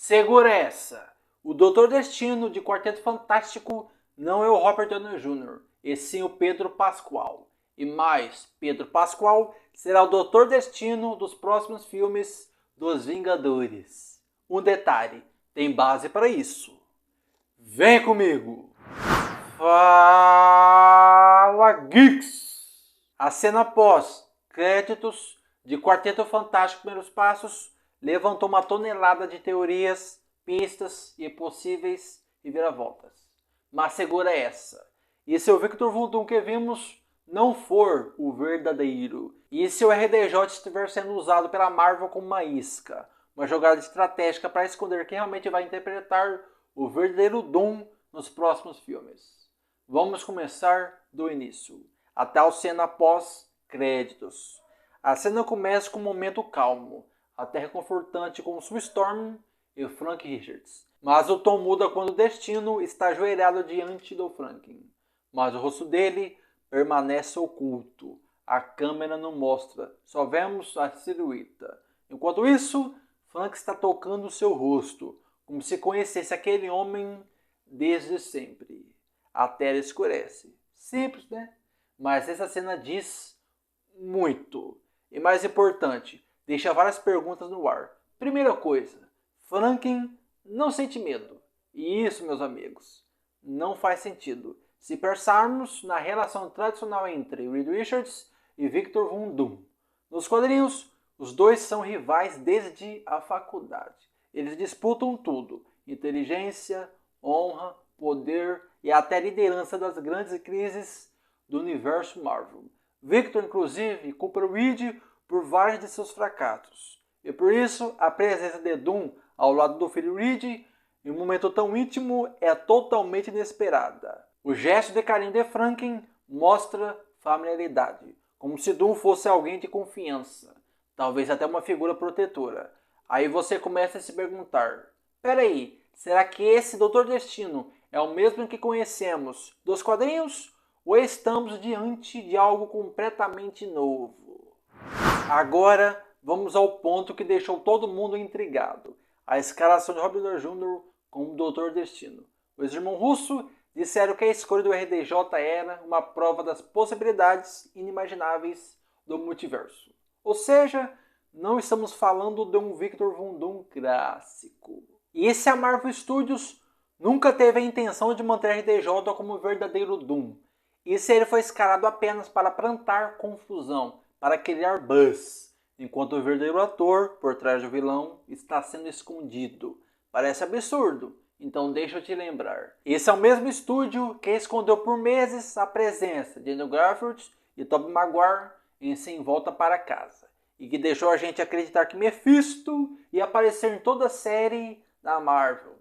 Segura essa! O Doutor Destino de Quarteto Fantástico não é o Robert Downey Jr., e sim o Pedro Pascal. E mais, Pedro Pascal será o Doutor Destino dos próximos filmes dos Vingadores. Um detalhe, tem base para isso. Vem comigo! Fala, Geeks! A cena pós-créditos de Quarteto Fantástico Primeiros Passos levantou uma tonelada de teorias, pistas e possíveis reviravoltas. Mas segura essa. E se o Victor Von Doom que vimos não for o verdadeiro? E se o RDJ estiver sendo usado pela Marvel como uma isca? Uma jogada estratégica para esconder quem realmente vai interpretar o verdadeiro Doom nos próximos filmes. Vamos começar do início, a tal cena pós-créditos. A cena começa com um momento calmo, até reconfortante com Sue Storm e Frank Richards. Mas o tom muda quando o Destino está ajoelhado diante do Franklin. Mas o rosto dele permanece oculto. A câmera não mostra, só vemos a silhueta. Enquanto isso, Frank está tocando seu rosto, como se conhecesse aquele homem desde sempre. A tela escurece. Simples, né? Mas essa cena diz muito. E mais importante, deixa várias perguntas no ar. Primeira coisa, Franklin não sente medo. E isso, meus amigos, não faz sentido. Se pensarmos na relação tradicional entre Reed Richards e Victor Von Doom. Nos quadrinhos, os dois são rivais desde a faculdade. Eles disputam tudo: inteligência, honra, poder e até a liderança das grandes crises do universo Marvel. Victor, inclusive, culpa Reed por vários de seus fracassos. E por isso, a presença de Doom ao lado do filho Reed, em um momento tão íntimo, é totalmente inesperada. O gesto de carinho de Franklin mostra familiaridade, como se Doom fosse alguém de confiança, talvez até uma figura protetora. Aí você começa a se perguntar, peraí, será que esse Doutor Destino é o mesmo que conhecemos dos quadrinhos? Ou estamos diante de algo completamente novo? Agora, vamos ao ponto que deixou todo mundo intrigado. A escalação de Robert Downey Jr. como Doutor Destino. Os irmãos Russo disseram que a escolha do RDJ era uma prova das possibilidades inimagináveis do multiverso. Ou seja, não estamos falando de um Victor Von Doom clássico. E se a Marvel Studios nunca teve a intenção de manter RDJ como o verdadeiro Doom? E se ele foi escalado apenas para plantar confusão, para criar buzz, enquanto o verdadeiro ator, por trás do vilão, está sendo escondido? Parece absurdo, então deixa eu te lembrar. Esse é o mesmo estúdio que escondeu por meses a presença de Andrew Garfield e Tobey Maguire em Sem Volta para Casa, e que deixou a gente acreditar que Mephisto ia aparecer em toda a série da Marvel.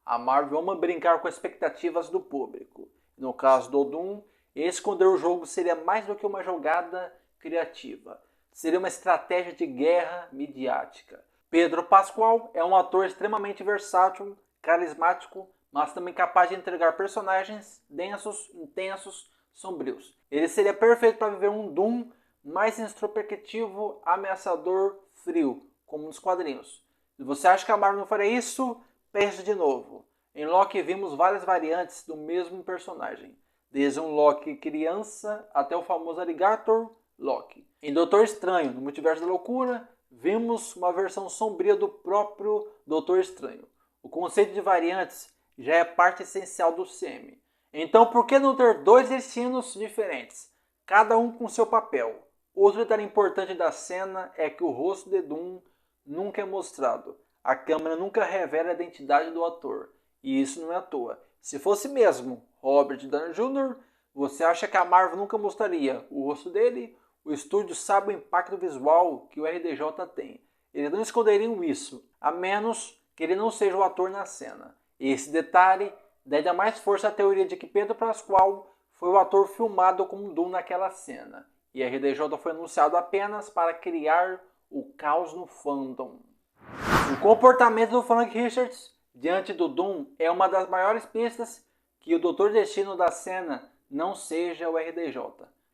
A Marvel ama brincar com as expectativas do público. No caso do Doom, esconder o jogo seria mais do que uma jogada criativa. Seria uma estratégia de guerra midiática. Pedro Pascal é um ator extremamente versátil, carismático, mas também capaz de entregar personagens densos, intensos, sombrios. Ele seria perfeito para viver um Doom mais introspectivo, ameaçador, frio, como nos quadrinhos. Se você acha que a Marvel não faria isso, pense de novo. Em Loki vimos várias variantes do mesmo personagem, desde um Loki criança até o famoso Alligator Loki. Em Doutor Estranho, no Multiverso da Loucura, vimos uma versão sombria do próprio Doutor Estranho. O conceito de variantes já é parte essencial do CM. Então por que não ter dois destinos diferentes, cada um com seu papel? Outro detalhe importante da cena é que o rosto de Doom nunca é mostrado. A câmera nunca revela a identidade do ator. E isso não é à toa. Se fosse mesmo Robert Downey Jr., você acha que a Marvel nunca mostraria o rosto dele? O estúdio sabe o impacto visual que o RDJ tem. Eles não esconderiam isso, a menos que ele não seja o ator na cena. Esse detalhe dá ainda mais força à teoria de que Pedro Pascal foi o ator filmado como Doom naquela cena. E RDJ foi anunciado apenas para criar o caos no fandom. O comportamento do Frank Richards diante do Doom é uma das maiores pistas que o Doutor Destino da cena não seja o RDJ,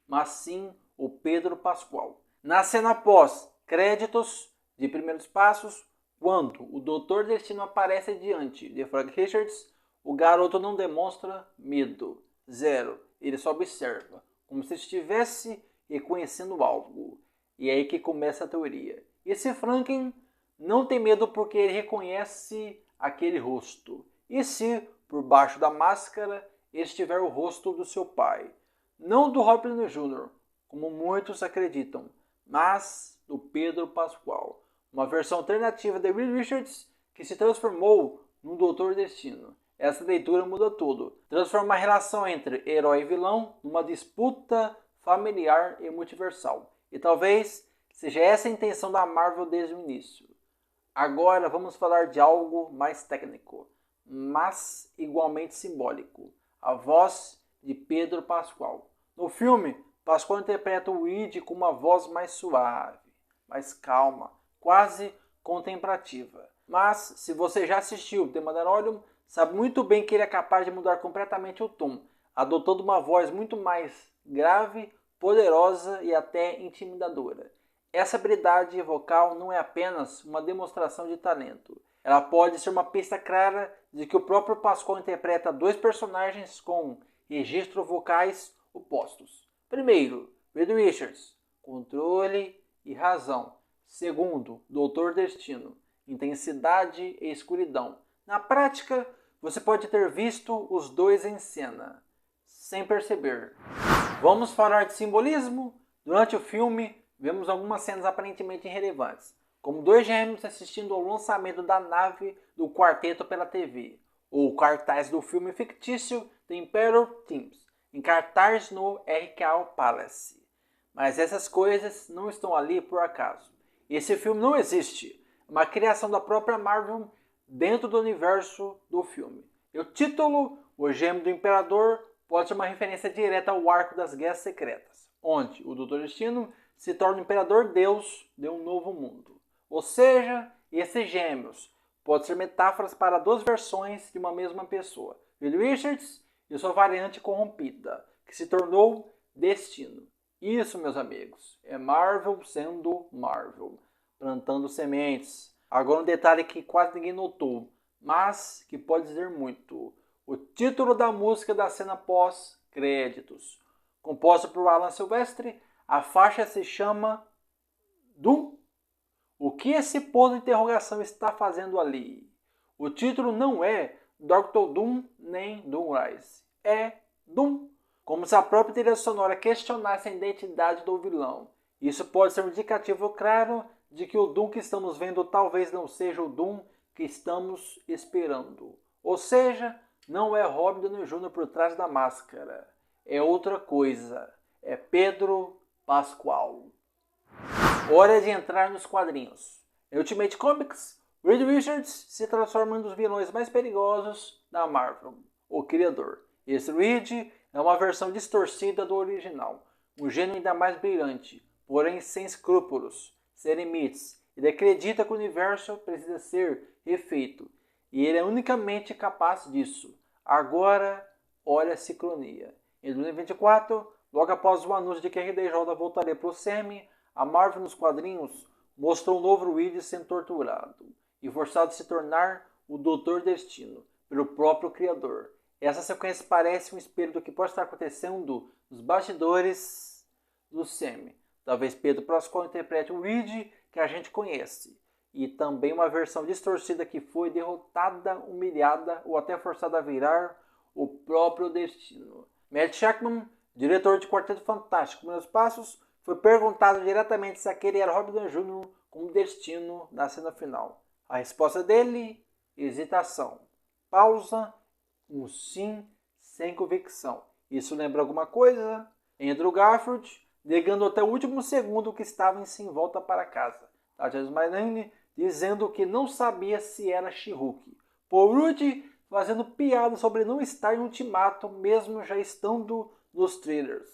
mas sim o Pedro Pascal. Na cena pós-créditos de Primeiros Passos, Quando o Dr. Destino aparece diante de Frank Richards, o garoto não demonstra medo. Zero. Ele só observa, como se estivesse reconhecendo algo. E é aí que começa a teoria. Esse Franken não tem medo porque ele reconhece aquele rosto. E se, por baixo da máscara, estiver o rosto do seu pai? Não do Robert Downey Jr., como muitos acreditam, mas do Pedro Pascal, uma versão alternativa de Reed Richards que se transformou num Doutor Destino. Essa leitura muda tudo. Transforma a relação entre herói e vilão numa disputa familiar e multiversal. E talvez seja essa a intenção da Marvel desde o início. Agora vamos falar de algo mais técnico, mas igualmente simbólico. A voz de Pedro Pascal. No filme, Pascal interpreta o Reed com uma voz mais suave, mais calma, quase contemplativa. Mas, se você já assistiu The Mandalorian, sabe muito bem que ele é capaz de mudar completamente o tom, adotando uma voz muito mais grave, poderosa e até intimidadora. Essa habilidade vocal não é apenas uma demonstração de talento. Ela pode ser uma pista clara de que o próprio Pascal interpreta dois personagens com registros vocais opostos. Primeiro, Reed Richards, controle e razão. Segundo, Doutor Destino, intensidade e escuridão. Na prática, você pode ter visto os dois em cena, sem perceber. Vamos falar de simbolismo? Durante o filme, vemos algumas cenas aparentemente irrelevantes, como dois gêmeos assistindo ao lançamento da nave do quarteto pela TV, ou cartaz do filme fictício The Imperial Teams, em cartaz no RKO Palace. Mas essas coisas não estão ali por acaso. Esse filme não existe. É uma criação da própria Marvel dentro do universo do filme. E o título, O Gêmeo do Imperador, pode ser uma referência direta ao arco das Guerras Secretas, onde o Doutor Destino se torna o Imperador Deus de um novo mundo. Ou seja, esses gêmeos podem ser metáforas para duas versões de uma mesma pessoa. Reed Richards e sua variante corrompida, que se tornou Destino. Isso, meus amigos, é Marvel sendo Marvel, plantando sementes. Agora um detalhe que quase ninguém notou, mas que pode dizer muito. O título da música da cena pós-créditos. Composta por Alan Silvestre, a faixa se chama Doom. O que esse ponto de interrogação está fazendo ali? O título não é Dr. Doom nem Doomrise. É Doom. Como se a própria trilha sonora questionasse a identidade do vilão. Isso pode ser um indicativo claro de que o Doom que estamos vendo talvez não seja o Doom que estamos esperando. Ou seja, não é Robert Downey Jr. por trás da máscara. É outra coisa. É Pedro Pascal. Hora de entrar nos quadrinhos. Em Ultimate Comics, Reed Richards se transforma em um dos vilões mais perigosos da Marvel, o Criador. Esse Reed é uma versão distorcida do original, um gênio ainda mais brilhante, porém sem escrúpulos, sem limites. Ele acredita que o universo precisa ser refeito, e ele é unicamente capaz disso. Agora, olha a sincronia. Em 2024, logo após o anúncio de que a RDJ voltaria para o SEMI, a Marvel nos quadrinhos mostrou um novo Reed sendo torturado e forçado a se tornar o Doutor Destino pelo próprio Criador. Essa sequência parece um espelho do que pode estar acontecendo nos bastidores do SEMI. Talvez Pedro Pascal interprete o Reed que a gente conhece, e também uma versão distorcida que foi derrotada, humilhada ou até forçada a virar o próprio Destino. Matt Shakman, diretor de Quarteto Fantástico Meus Passos, foi perguntado diretamente se aquele era Robert Downey Jr. como Destino na cena final. A resposta dele: hesitação. Pausa. Um sim sem convicção. Isso lembra alguma coisa? Andrew Garfield negando até o último segundo que estava em sim volta para casa. Tatiana Maslany dizendo que não sabia se era She-Hulk. Paul Rudd fazendo piada sobre não estar em Ultimato mesmo já estando nos trailers.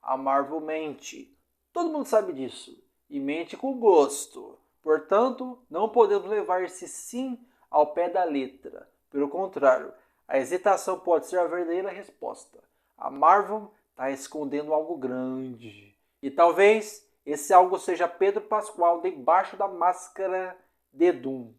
A Marvel mente. Todo mundo sabe disso. E mente com gosto. Portanto, não podemos levar esse sim ao pé da letra. Pelo contrário, a hesitação pode ser a verdadeira resposta. A Marvel está escondendo algo grande. E talvez esse algo seja Pedro Pascal debaixo da máscara de Doom.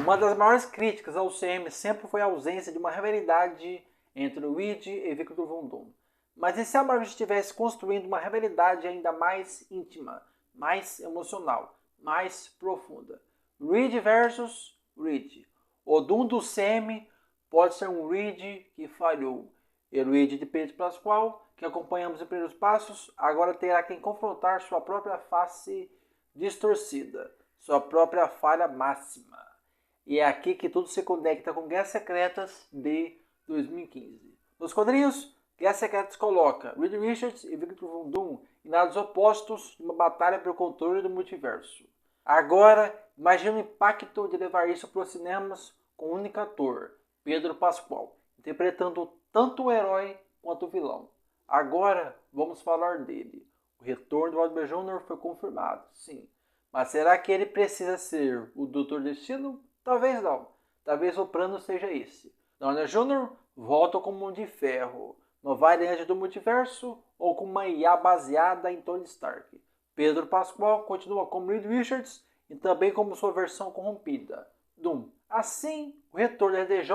Uma das maiores críticas ao CM sempre foi a ausência de uma rivalidade entre o Reed e Victor Von Doom. Mas e se a Marvel estivesse construindo uma rivalidade ainda mais íntima, mais emocional, mais profunda? Reed versus Reed. O Doom do CM pode ser um Reed que falhou. E o Reed de Pedro Pascoal, que acompanhamos em primeiros passos, agora terá que confrontar sua própria face distorcida, sua própria falha máxima. E é aqui que tudo se conecta com Guerras Secretas de 2015. Nos quadrinhos, Guerras Secretas coloca Reed Richards e Victor Von Doom em lados opostos numa batalha pelo controle do multiverso. Agora, imagine o impacto de levar isso para os cinemas com um único ator, Pedro Pascoal, interpretando tanto o herói quanto o vilão. Agora, vamos falar dele. O retorno do Robert Jr. foi confirmado, sim. Mas será que ele precisa ser o Doutor Destino? Talvez não. Talvez o plano seja esse. Downey Jr. volta como um de ferro, uma variante do multiverso ou com uma IA baseada em Tony Stark. Pedro Pascoal continua como Reed Richards e também como sua versão corrompida, Doom. Assim, o retorno da RDJ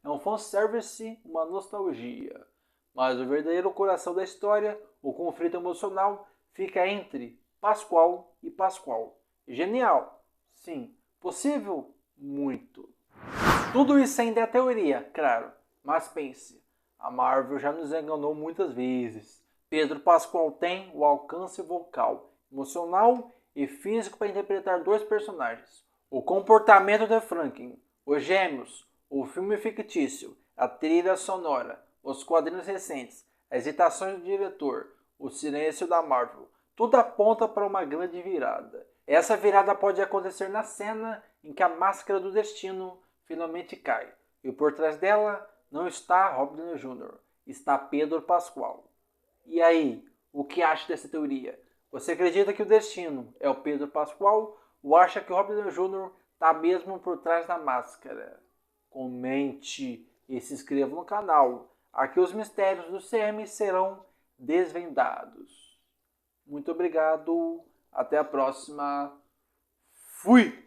é um fanservice, uma nostalgia. Mas o verdadeiro coração da história, o conflito emocional, fica entre Pascoal e Pascoal. Genial? Sim. Possível? Muito. Tudo isso ainda é teoria, claro. Mas pense, a Marvel já nos enganou muitas vezes. Pedro Pascoal tem o alcance vocal, emocional e físico para interpretar dois personagens. O comportamento de Franklin, os gêmeos, o filme fictício, a trilha sonora, os quadrinhos recentes, as hesitações do diretor, o silêncio da Marvel, tudo aponta para uma grande virada. Essa virada pode acontecer na cena em que a máscara do destino finalmente cai. E por trás dela não está Robert Downey Jr., está Pedro Pascoal. E aí, o que acha dessa teoria? Você acredita que o destino é o Pedro Pascoal ou acha que o Robert Downey Jr. está mesmo por trás da máscara? Comente e se inscreva no canal. Aqui os mistérios do CM serão desvendados. Muito obrigado. Até a próxima. Fui!